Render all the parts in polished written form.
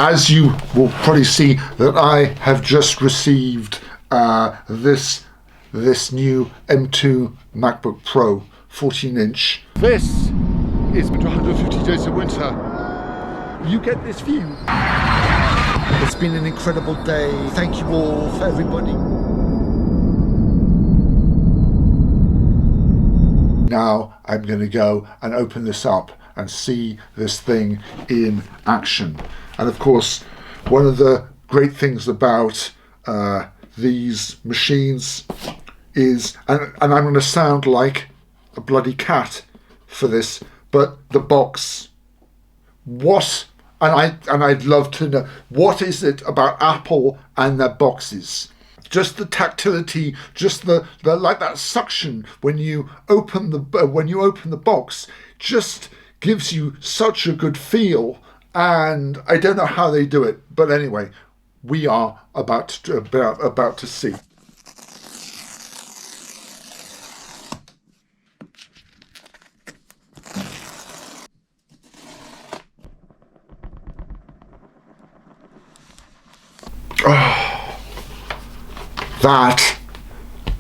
As you will probably see, that I have just received this new M2 MacBook Pro 14-inch. This is 150 Days of Winter. You get this view. It's been an incredible day. Thank you all for everybody. Now I'm going to go and open this up and see this thing in action. And of course, one of the great things about these machines is, and I'm going to sound like a bloody cat for this, but the box. What, and I'd love to know, what is it about Apple and their boxes? Just the tactility, just the like that suction when you open the box, just gives you such a good feel. And I don't know how they do it, but anyway, we are about to see. Oh, that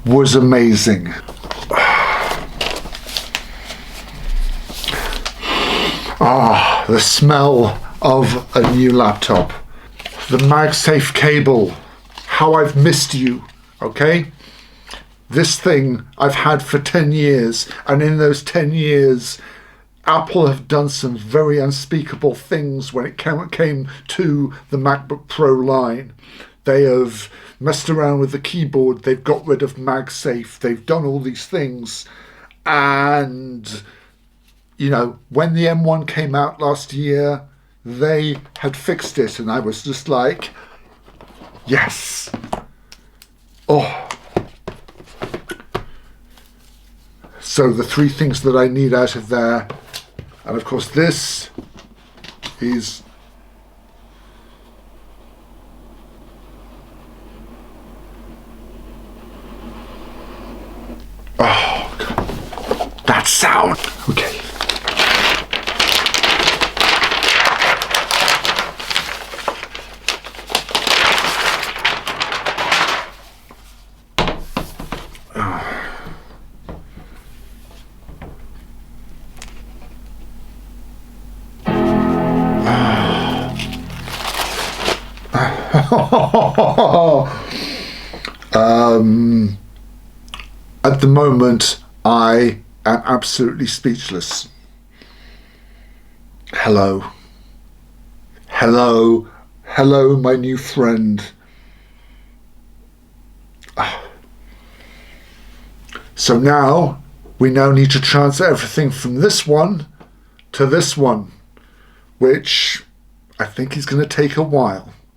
was amazing. Ah, the smell of a new laptop. The MagSafe cable. How I've missed you, okay? This thing I've had for 10 years, and in those 10 years, Apple have done some very unspeakable things when it came to the MacBook Pro line. They have messed around with the keyboard, they've got rid of MagSafe, they've done all these things, and you know, when the M1 came out last year, they had fixed it, and I was just like, yes. Oh. So the three things that I need out of there, and of course this is oh God. That sound. Okay. At the moment, I am absolutely speechless. Hello. Hello. Hello, my new friend. So now, we now need to transfer everything from this one to this one, which I think is going to take a while.